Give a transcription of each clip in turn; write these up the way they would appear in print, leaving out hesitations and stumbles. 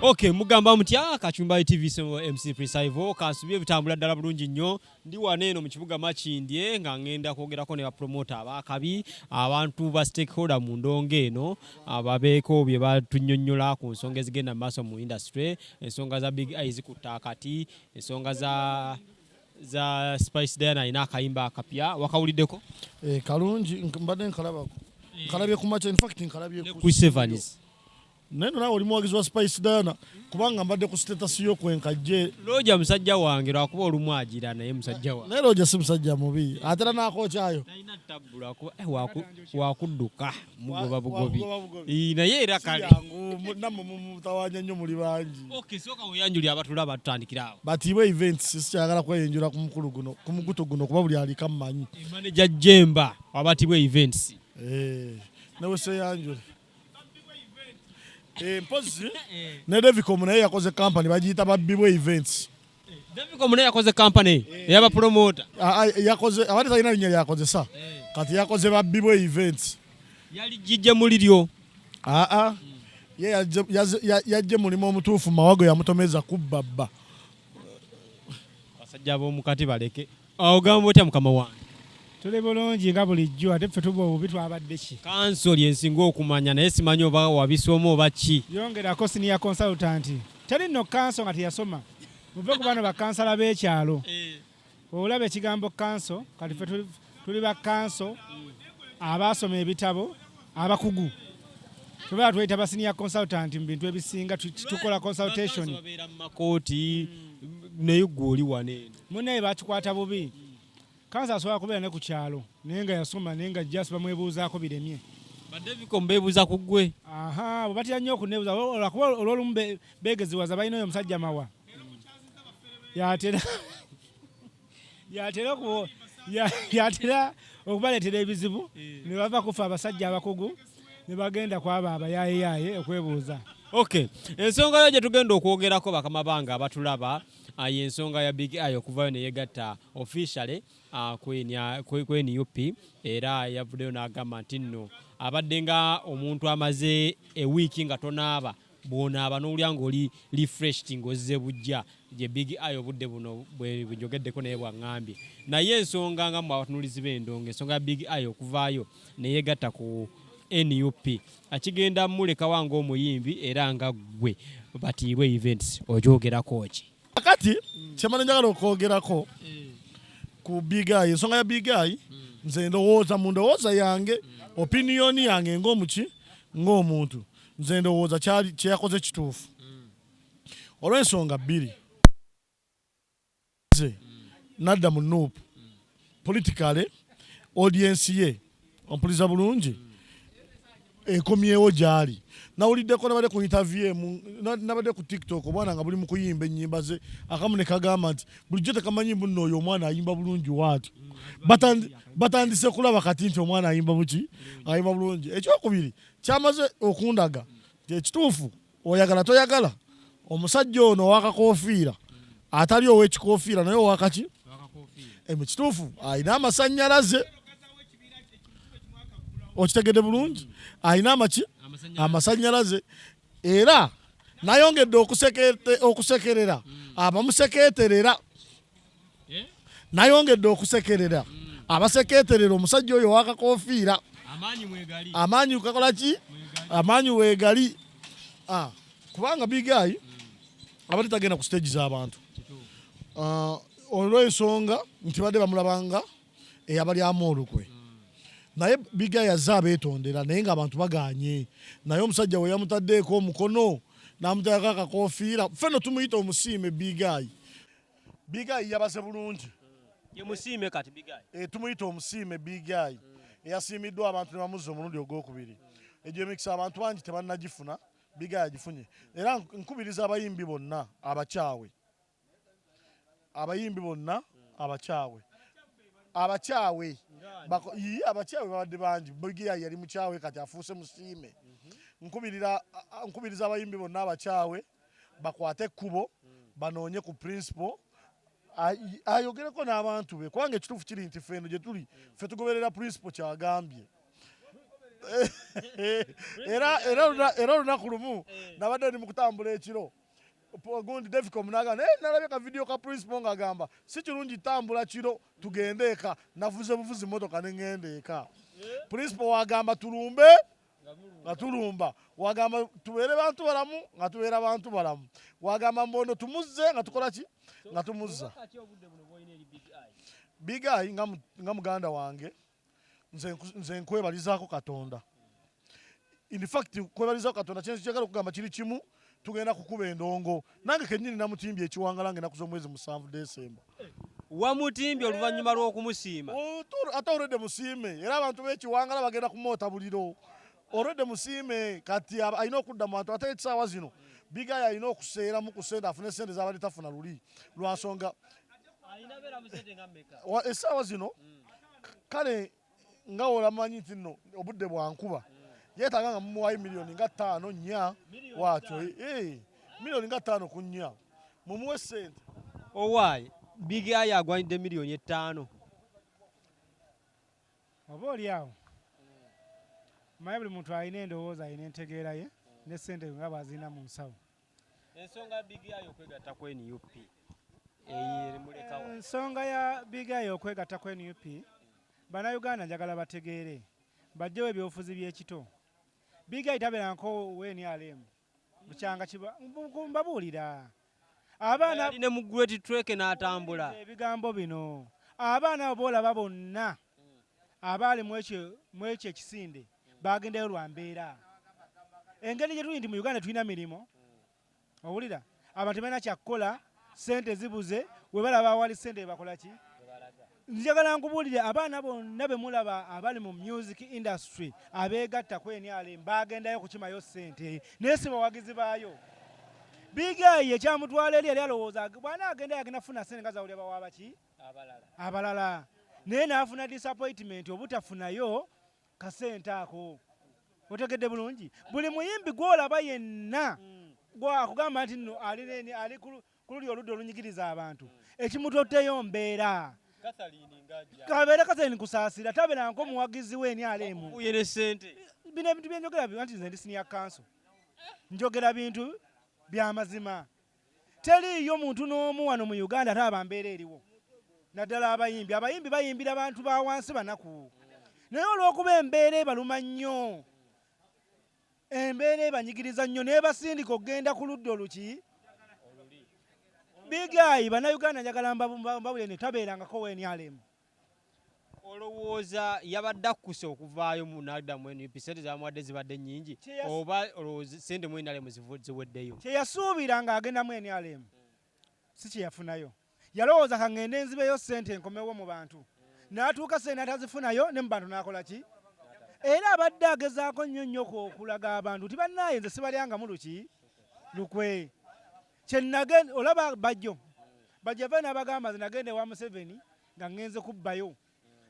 Okay, mugamba mutya Kachumba TV MC Presivo kasubye bitambula ddala bulungi nnyo ndi waneeno mu kibuga Makindye nga ngenda kwogerako ne ba promoter abakabi abantu ba stakeholder mu ndonge eno ababeeko bye batunnyonnyola ku nsonga ezigenda maaso mu industry ensonga za big eyes kutakati ensonga za Spice Diana ina akayimba akapya wakawuliddeko kalungi mbadde nkalabye ku macha in fact nkalabye ku Sevens neno nawe oli muwagizi wa Spice Diana kubanga mbadde ku status yo kwenkajje Roja musajja wange lwakuba olumwagira naye musajja wange ne Roja si musajja mubi atera nakokyayo talina tabula wakudduka mugoba bugobi naye era kale namwe mutawanya nnyo muli bangi okay soka uyanjuli abatulaba tutandikirawo batibwe events sikyagala kweyenjula ku mukulu guno ku muguto guno kuba buli ali kammanyi manager Jemba wabatibwe events nawe seyanjule mpozi ne Devicom naye yakoze company bagiyita Babibwe events Devicom naye yakoze company yaba promoter yakoze abali talina linnya yakoze sa kati yakoze Babibwe events yali jijje muliryo ye yajje mulimo omutuufu mawago yamutomeza kubbabba basajja b'omukati baleke ogamba otya mukama wange tuli bulungi nga bulijjo ate ffe tuba obubi twabadde ki kansoli ensinga okumanya naye simanyi oba wabisoma oba ki yongerako senior consultant teri nno kanso nga teyasoma muve ku bano bakansala b'ekyalo olaba ekigambo kanso kati ffe tuli bakanso abaasoma ebitabo abakugu tubeera tweyita ba senior consultant mu bintu ebisinga tukola consultation babeera mu makooti naye gwe oli waneeno munnaye bakikwata bubi kansa asobola kubeera ne ku kyalo naye nga yasoma naye nga jasi bamwebuuzaako biremye badeviko mbeebuuza ku ggwe bwe batera nnyo okuneebuuza olwakuba olw'olumu beegeziwaza balina oyo omusajja mawa yatera okubaleetera ebizibu ne bava kufa abasajja abakugu ne bagenda kwaba abayaayeyaye okwebuuza okay ensonga yo gye tugenda okwogerako bakama bange abatulaba y'ensonga ya Big Eye okuvayo ne yegatta officially ku NUP era yavuddeyo n'agamba nti nno abadde nga omuntu amaze ewiiki nga tonaaba bw'onaaba n'olya ng'oli refreshed ng'ozze bujja gye Big Eye obudde buno bwe njogeddeko naye bwaŋŋambye naye ensonga nga mmwe abatunuulizi b'endongo ensonga ya Big Eye okuvaayo ne yegatta ku NUP akigenda muleka wange omuyimbi era nga gwe batiibwe events ogyogerako ki kati kyemana njagala okwogerako ku Big Eye ensonga ya Big Eye nze ndowooza mu ndowooza yange opinion yange ng'omuntu nze ndowooza kyeyakoze kituufu olw'ensonga bbiri nadda mu Nup politically audience ye ompuliza bulungi ekomyewo gyali nawuliddeko nabadde ku interview nabadde ku TikTok obwana nga buli mu kuyimba ennyimba ze akamu ne kagamba nti bulijjo tekamanyi mbuno oyo omwana ayimba bulungi waati batandise kulaba kati nti omwana ayimba buki ayimba bulungi ekyokubiri kyamaze okundaga ekituufu oyagala toyagala omusajja ono owakakofiira atali ow'ekikofiira naye owakaki ekituufu ayina amasannyalaze okitegedde bulungi ayina amasannyalaze era nayongedde okusekerera abamusekeeterera nayongedde okusekerera abasekeeterera omusajja oyo wakakofiira amaanyi kakola ki amaanyi weegali kubanga Big Eye abadde tagenda ku stage z'abantu olw'ensonga nti badde bamulabanga eyabalyamu olukwe naye Big Eye yazze abeetondera naye ng'abantu baganye naye omusajja we yamutaddeeko omukono n'amutayako akakofiira ffenno tumuyita omusiime Big Eye Big Eye yabaze bulungi ye musiime kati Big Eye tumuyita omusiime Big Eye eyasiimiddwa abantu ne bamuzza omulundi ogwokubiri egyo emikisa abantu bangi tebannagifuna Big Eye agifunye era nkubiriza abayimbi bonna abakyawe abakyawe babadde bangi Big Eye yali mukyawe kati afuuse musiime nkubiriza abayimbi bonna abakyawe bakwate ekkubo banoonye ku principal ayogereko n'abantu be kubanga ekituufu kiri nti ffeno gye tuli ffe tugoberera principal kyagambye era olunaku lumu nabadde ndi mu kutambula ekiro gundi Devcom n'agamba nalabye ka video ka principal ng'agamba si kirungi tambula kiro tugende eka navuze buvuzi motoka ne ngende eka principal wagamba tulumbe nga tulumba wagamba tubeere bantu balamu nga tubeera bantu balamu wagamba mbono tumuzze nga tukola ki nga tumuzza Big Eye nga muganda wange nze nkwebalizaako Katonda in fact kwebalizaako Katonda kyensi kyagala okugamba kiri kimu tugenda kukuba endongo nange kennyini namutimbye ekiwangala nge nakuza omwezi 7 December wamutimbye oluvannyuma lw'okumusiima ate olwedde musiime era abantu b'ekiwangala bagenda kumoota buliro olwedde musiime kati alina okudda mu bantu ate ekisaawa zino Big Eye alina okuseera mu kusente afune sente z'abadde tafuna luli lwa nsonga essaawa zino kale nga olamanyi nti nno obudde bwankuba yeetaaga nga mumuwaayo miliyoni nga 5 nnya waakyo miliyoni nga 5 ku nnya mumuwe sente owaayi Big Eye agwanidde miliyoni 5 oba oli awo maye buli muntu alina endowooza alina entegeera ye ne sente nga bwazirina mu nsawo ensonga Big Eye okwegatta ku NUP ensonga ya Big Eye okwegatta ku NUP bannayuganda njagala bategeere bajjewo ebyobufuzi by'ekito Big Eye tabeeranko WNRM bukyanga mbabuulira abaana ne mu Great Trek n'atambula ebigambo bino abaana boolaba bonna abaali mu ekyo ekisinde bagendayo lwa mbeera engeri gye tuli nti mu Uganda tulina mirimu owulira abantu tebalina kyakukola sente zibuze we balaba awali sente bakola ki njagala nkubuulire abaana bonna be mulaba abali mu music industry abeegatta ku NRM bagendayo kukimayo sente naye si bawagizi baayo Big Eye ekyamutwala eri yali alowooza bwana agendayo agenda funa sente nga zawulira bawaaba ki abalala naye naafuna disappointment obutafunayo kasente ako otegedde bulungi buli muyimbi gwolaba yenna gwakugamba nti nno ali ku luli oludda olunyigiriza abantu ekimutotteyo mbeera kabeere Kathalini kusaasira tabeeranko muwagizi w'NRM bino ebintu byenjogera nti nze ndi senior council njogera bintu by'amazima teriiyo muntu n'omu wano mu Uganda ate abambeera eriwo naddala abayimbi bayimbira abantu ba wansi banaku naye olw'okuba embeera ebaluma nnyo embeera ebanyigiriza nnyo n'ebasindika okgenda ku ludda oluki Big Eye bannayuganda njagala mbabulire ne tabeerangako WNRM olowooza yabadde akkuse okuvaayo mu nadda mu NUP sente zamuwadde zibadde nnyingi oba olowooza sente mu NRM ziweddeyo kyeyasuubira ng'agenda mu NRM si kyeyafunayo yalowooza kaŋŋende nzibeyo sente enkomewo mu bantu n'atuuka sente atazifunayo ne mu bantu n'akola ki era abadde agezaako nnyo okulaga abantu ti bannaaye nze sibalyangamu lukwe kyenagenda olaba bajjo ve n'abagamba nze nagenda ewa Museveni nga ŋŋenze kubbayo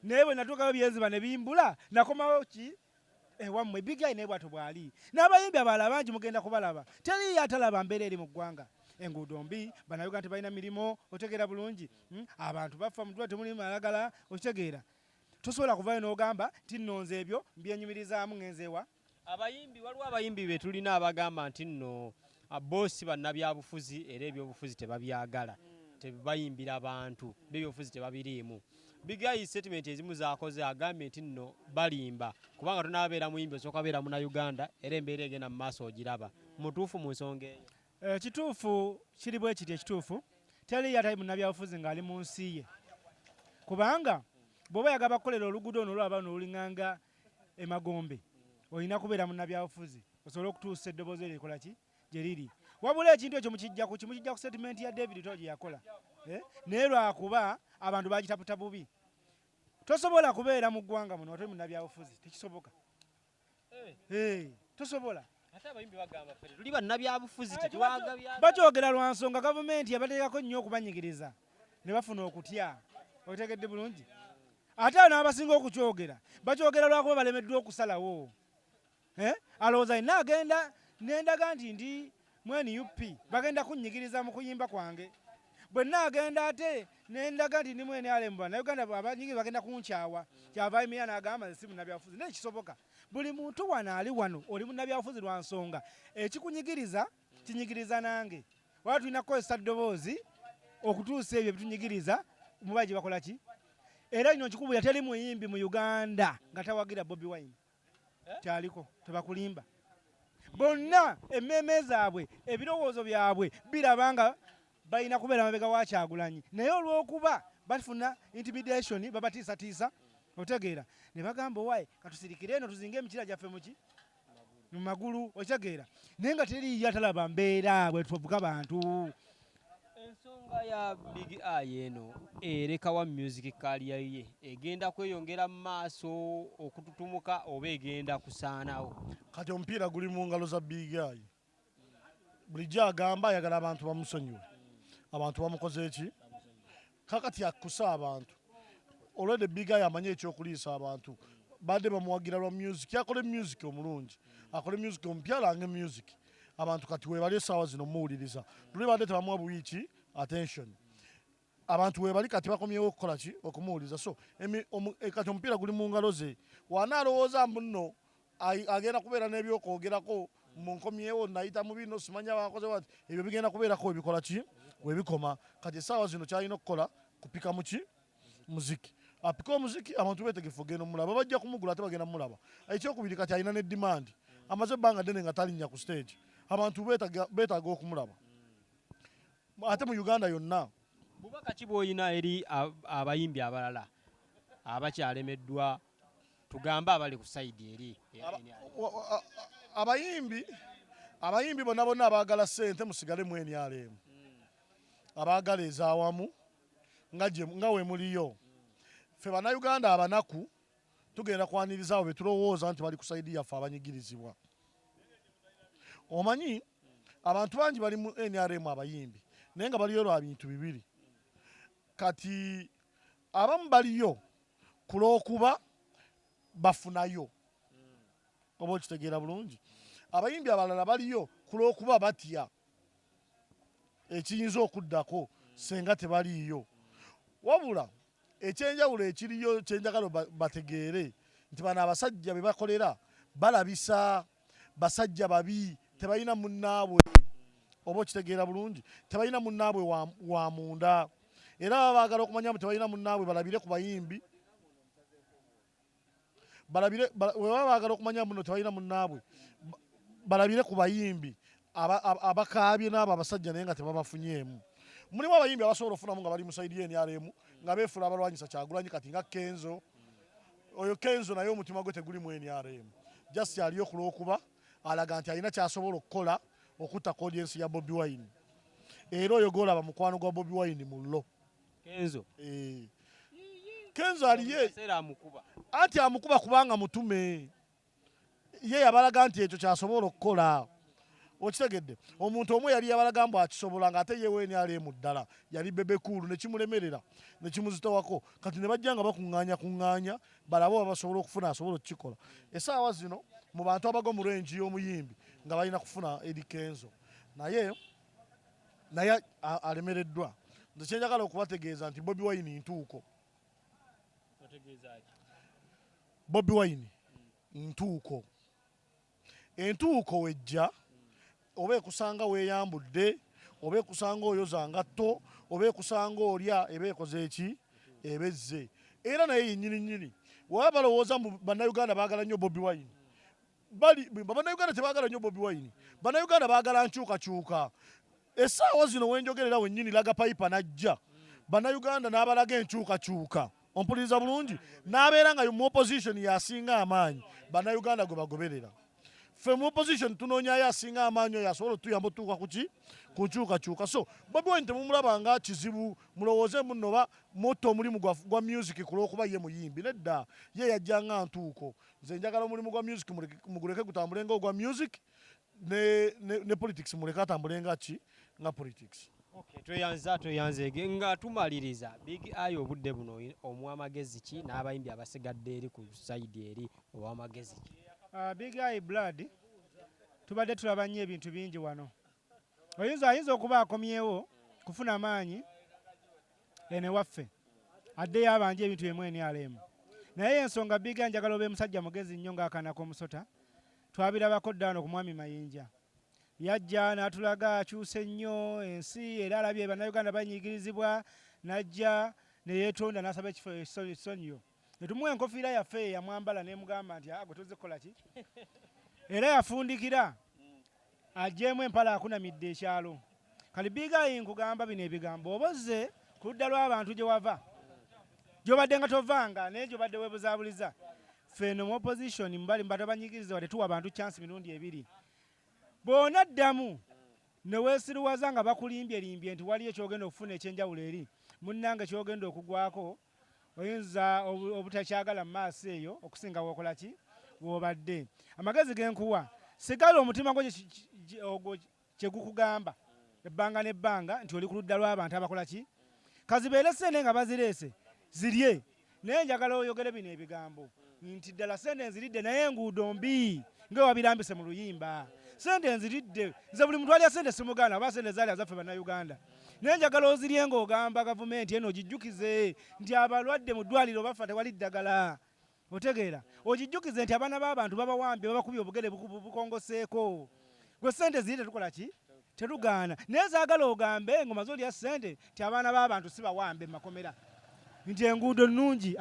naye bwe natuukayo byenziba ne bimbula nakomawo ki ewammwe Big Eye naye bw'atyo bw'ali n'abayimbi abalala bangi mugenda kubalaba teriyo atalaba mbeera eri mu ggwanga enguudo mbi bannayuganda tebalina mirimu otegeera bulungi abantu bafa mu ddwa temuli malagala okitegeera tosobola kuvaayo n'ogamba ti nnonze ebyo mbyenyumirizaamu ŋŋenzeewa waliwo abayimbi be tulina abagamba nti nno boosi bannabyabufuzi era ebyobufuzi tebabyagala tebayimbira abantu b'ebyobufuzi tebabiriimu Big Eye statement ezimu zaakoze agambye nti nno balimba kubanga tonabeera muyimbi osooka beera munnayuganda era embeera egenda mu maaso ogiraba mutuufu mu nsonga eyo ekituufu kiri bwe kiti ekituufu teri yatali munnabyabufuzi ng'ali mu nsi ye kubanga bw'oba yagaba kukolera oluguudo ono olwaba n'olulinganga emagombe olina kubeera munnabyabufuzi osobole okutuusa eddoboozi eryo likola ki gye riri wabula ekintu ekyo mukijja ku statement ya David to gye yakola naye lwakuba abantu bagitaputa bubi tosobola kubeera mu ggwanga muno otali munnabyabufuzi tekisoboka tosobola bakyogera lwa nsonga gavumenti yabateekako nnyo okubanyigiriza ne bafuna okutya otegedde bulungi ate n'abasinga okukyogera bakyogera lwakuba balemeddwa okusalawo alowooza ina agenda nendaga nti ndi mu NUP bagenda kunnyigiriza mu kuyimba kwange bwenna agenda ate nendaga nti ndi mu NRM bannayuganda abanyingi bagenda kunkyawa kyava imiya n'agamba nze si munnabyabufuzi naye kisoboka buli muntu wano ali wano oli munnabyabufuzi lwa nsonga ekikunyigiriza kinyigiriza nange waba tulina kukozesa ddoboozi okutuusa ebyo bitunyigiriza mubaye gye bakola ki era kino nkikubulira teri muyimbi mu Uganda nga tawagira Bobi Wine kyaliko tebakulimba bonna emmeeme zaabwe ebirowoozo byabwe biraba nga balina kubeera mabega wa Kyagulanyi naye olw'okuba bafuna intimidation babatiisatiisa otegeera ne bagamba owaye katusirikire eno tuzinge emikira gyaffe mu magulu otegeera naye nga teriyo atalaba mbeera bwe tuvuga bantu. Ensonga ya Big Eye eno erekawa music career ye egenda kweyongera mu maaso okututumuka oba egenda kusaanawo? Kati omupiira guli mu ngalo za Big Eye. Bulijjo agamba ayagala abantu bamusonyiwe. Abantu bamukoze eki? Kakati akusa abantu. Olwedde Big Eye amanye ekyokuliisa abantu. Badde bamuwagira lwa music. Yakole music omulungi. Akole music omupya alange music. Abantu kati webali essaawa zino muwuliriza. Luli badde tebamuwa buwiiki attention. Abantu webali kati bakomyewo okukola ki? Okumuwuliriza. So kati omupiira guli mu ngalo ze. Wanaalowooza muno agenda kubeera n'ebyokwogerako mu nkomyewo nayita mu bino simanya bakoze bati ebyo bigenda kubeerako ebikola ki? Webikoma. Kati essaawa zino kyalina okukola kupika mu ki? Muziki. Apika omuziki abantu beetegefu ogenda omulaba bajja kumugula ate bagenda mulaba. Ekyokubiri kati alina ne demand. Amaze ebbanga ddene nga talinnya ku stage. Abantu beetaaga okumulaba. Ate mu Uganda yonna. Bubaka ki bw'olina eri abayimbi abalala abakyalemeddwa tugambe abali ku sayidi eri? Abayimbi bonna bonna abaagala ssente musigale mu NRM. Abaagala ezaawamu nga we muliyo. Ffe bannayuganda abanaku tugenda kwaniriza abo be tulowooza nti bali ku sayidi yaffe abanyigirizibwa. Omanyi abantu bangi bali mu NRM abayimbi naye nga baliyo lwa bintu bibiri. Kati abamu baliyo ku lw'okuba bafunayo. Oba okitegeera bulungi. Abayimbi abalala baliyo ku lw'okuba batya ekiyinza okuddako senga tebaliiyo. Wabula ekyenjawulo ekiriyo kyenjagala bategeere nti bano abasajja be bakolera balabisa basajja babi tebalina munnaabwe. Oba okitegeera bulungi. Tebalina munnaabwe wa munda. Era baba baagala okumanya nti tebalina munnaabwe balabire ku bayimbi. Baba baagala okumanya muno tebalina munnaabwe balabire ku bayimbi abakaabye n'abo abasajja naye nga tebabafunyeemu. Mulimu abayimbi abasobola okufunamu nga bali mu sayidi y'NRM nga beefula abalwanyisa Kyagulanyi kati nga Kenzo. Oyo Kenzo naye omutima gwe teguli mu NRM. Just aliyo ku lw'okuba alaga nti alina kyasobola okukola okutta audience ya Bobi Wine. Era oyo golaba mukwano gwa Bobi Wine mu lo. Kenzo. Kenzo aliye. Anti amukuba kubanga mutume. Ye yabalaga nti ekyo kyasobola okukola. Okitegedde. Omuntu omwe yali yabalaga mbu akisobola nga ate yewe NRM ddala. Yali bebekulu ne kimulemerera ne kimuzitawako. Kati ne bajja nga bakuŋŋaanya balabo basobola okufuna asobola okukikola. Essaawa zino mu bantu abago mu range y'omuyimbi nga balina kufuna eri Kenzo. Naye alemereddwa. Nze kyenjagala okubategeeza nti Bobi Wine ntuuko. Bobi Wine ntuuko. Entuuko wejja oba ekusanga weeyambudde oba ekusanga oyoza ngatto oba ekusanga olya eba ekoze eki ebezze. Era naye yennyini waba balowooza mu bannayuganda baagala nnyo Bobi Wine. Bannayuganda tebaagala nnyo Bobi Wine. Bannayuganda baagala nkyukakyuka. Essaawa zino wenjogerera wennyini laga payipa najja. Bannayuganda n'abalaga enkyukakyuka. Ompuliriza bulungi. N'abeera nga mu opposition yasinga amaanyi. Bannayuganda gwe bagoberera. Ffe mu opposition tunoonyayo asinga amaanyi oyo asobola otuyamba otuuka ku ki? Ku nkyukakyuka. So Bobi Wine temumulaba nga kizibu mulowooze muno motto omulimu gwa music ku lw'okuba ye muyimbi. Nedda ye yajja nga ntuuko. Nze njagala omulimu gwa music muguleke gutambulenga ogwa music ne politics muleke atambulenga ki? Nga politics. Tweyanze nga tumaliriza Big Eye obudde buno omuwa amagezi ki n'abayimbi abasigadde eri ku sayidi eri oba amagezi ki? Big Eye blood tubadde tulaba nnyo ebintu bingi wano. Ayinza okuba akomyewo kufuna amaanyi ene waffe addeyo abanje ebintu emu NRM naye ensonga biga njagala obe musajja mugezi nnyo ng'akanako omusota twabirabako ddaano ku mwami Mayinja yajja n'atulaga akyuse nnyo ensi era alabye bannayuganda banyigirizibwa n'ajja ne yeetonda n'asaba ekifo essonyiyo ne tumuwa enkofiira yaffe yamwambala n'emugamba nti gwe tuzze kukola ki era yafundikira ajjeemu empala akunamidde ekyalo kali bigayi nkugamba bino ebigambo oba ozze ku ludda lw'abantu gye wava gy'obadde nga tovanga naye gy'obadde weebuzaabuliza feno mu opposition mbali mbato banyigiriza wadde tuwa abantu chance mirundi ebiri bonna ddamu ne weesiruwaza nga bakulimbye nti waliyo ekyogenda okufuna ekyenjawulo eri munnange kyogenda okugwako oyinza obutakyagala mu maaso eyo okusinga wokola ki w'obadde amagezi genkuwa sigala omutima gwo kye gukugamba ebbanga n'ebbanga nti oli ku ludda lw'abantu abakola ki kazibeere sente nga bazireese zirye naye njagala oyogere bino ebigambo nti ddala sente nziridde naye enguudo mbi ng'ewabirambise mu luyimba sente nziridde nze buli muntu alya sente simugaana oba sente zaali azaffe bannayuganda naye njagala ozirye ng'ogamba gavumenti eno ogijjukize nti abalwadde mu ddwaliro bafa tewali ddagala otegeera ogijjukize nti abaana b'abantu babawambye babakubye obugere bukongoseeko gwe sente ziri tetukola ki tetugaana naye zaagala ogambe ng'omaze olya sente nti abaana b'abantu si bawambe mu makomera nti enguudo nnungi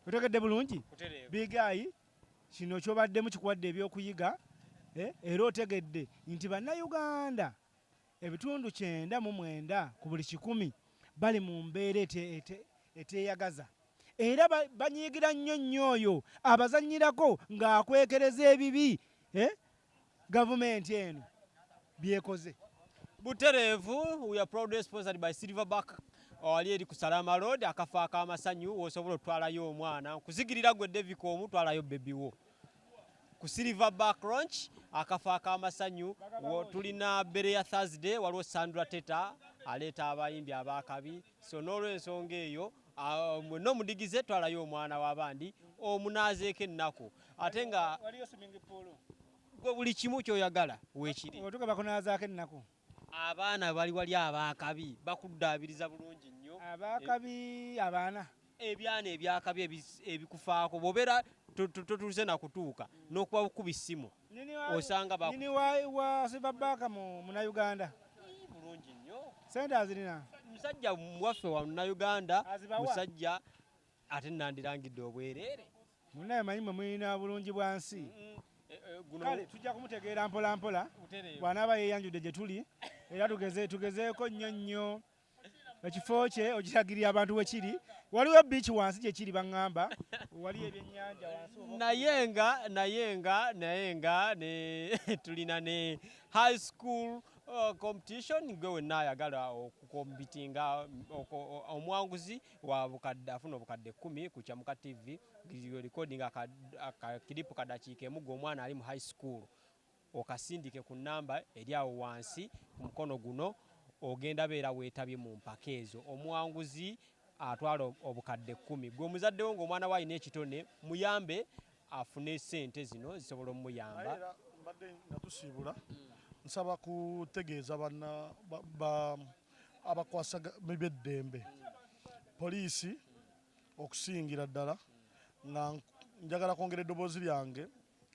otegedde bulungi bigayi kino kyobaddemu kikuwadde ebyokuyiga era otegedde nti bannayuganda ebitundu 99 ku buli 100 bali mu mbeera eteeyagaza era banyiigira nnyo oyo abazannyirako ng'akwekereza ebibi gavumenti eno byekoze butereevu. We are proudly sponsored by Silverback wali eri ku Salama Road akafo ak'amasanyu osobola otwalayo omwana nkuzigirira gwe David omu twalayo bebi wo ku Silverback Ranch akafo ak'amasanyu tulina bere ya Thursday waliwo Sandra Teta aleeta abayimbi abakabi so n'olw'ensonga eyo mwenna omudigize twalayo omwana w'abandi omunaazeeko ennaku ate nga gwe buli kimu kyoyagala weekiri otuka bakunaazaako ennaku abaana bali wali abakabi bakuddaabiriza bulungi nnyo abakabi abaana ebyana ebyakabi ebikufaako bw'obeera totuuse nakutuuka n'okuba bukuba essimu osanga nini wa Silverback mu Uganda bulungi nnyo sente azirina musajja waffe wa Uganda musajja ate nandirangidde obwereere munnaye manyi mwe mulina bulungi bwa nsi kale tujja kumutegeera mpola mpola bw'anaaba yeeyanjudde gye tuli era tugezeeko nnyo ekifo kye okiragirira abantu we kiri waliwo beach wansi gye kiri baŋŋamba waliyo ebyennyanja wansi naye nga tulina ne high school competition gwe wenna ayagala okukombitinga omwanguzi afuna obukadde 10 ku Kyamuka TV recording akakiripu kadakiika emu g'omwana ali mu high school okasindike ku namba eri awo wansi ku mukono guno ogenda beera weetabye mu mpaka ezo omuwanguzi atwala obukadde 10 gwe omuzaddewo ng'omwana we alina ekitone muyambe afune sente zino zisobola omuyamba mbadde nga tusiibula nsaba kutegeeza abakwasa by'eddembe poliisi okusingira ddala nga njagala kwongera eddoboozi lyange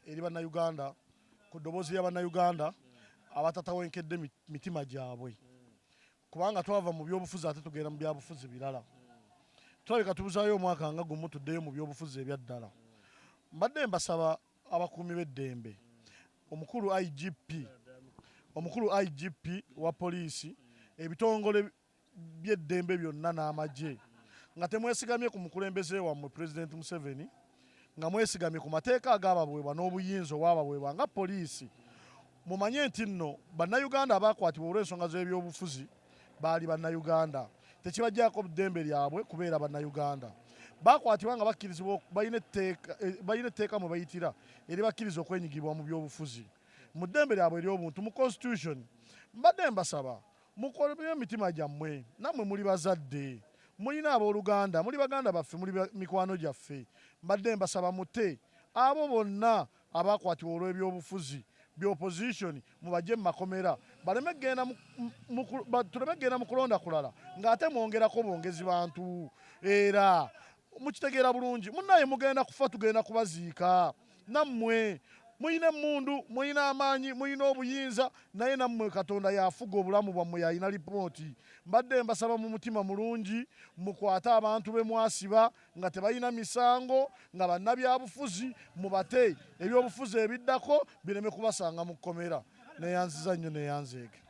eri bannayuganda ku ddoboozi ly'abannayuganda abatatawenkedde mitima gyabwe kubanga twava mu byobufuzi ate tugenda mu byabufuzi birala tulabika tubuzaayo omwaka nga gumu tuddeyo mu byobufuzi ebyaddala mbadde mbasaba abakuumi b'eddembe omukulu IGP wa poliisi ebitongole by'eddembe byonna n'amagye nga temwesigamye ku mukulembeze wammwe President Museveni nga mwesigamye ku mateeka agaabaweebwa n'obuyinza obwabaweebwa nga poliisi mumanye nti nno bannayuganda abaakwatibwa olw'ensonga z'ebyobufuzi baali bannayuganda tekibajjaako ddembe lyabwe kubeera bannayuganda baakwatibwa nga bakkirizibwa balina etteeka mwe bayitira eri bakkiriza okwenyigibwa mu byobufuzi mu ddembe lyabwe ery'obuntu mu constitution mbadde mbasaba mukolere emitima gyammwe nammwe muli bazadde mulina abooluganda muli baganda baffe muli mikwano gyaffe mbadde mbasaba mutte abo bonna abaakwatibwa olw'ebyobufuzi bya opposition mubajje mu makomera baleme genda tuleme genda mu kulonda kulala ng'ate mwongerako bongezi bantu era mukitegeera bulungi munnaye mugenda kufa tugenda kubaziika nammwe muyina emmundu muyina amaanyi muyina obuyinza naye nammwe katonda yafuga obulamu bwammwe yalina lipooti mbadde mbasaba mu mutima mulungi mukwate abantu be mwasiba nga tebalina misango nga bannabyabufuzi mubate ebyobufuzi ebiddako bireme kubasanga mu kkomera neyanziza nnyo neyanzeeke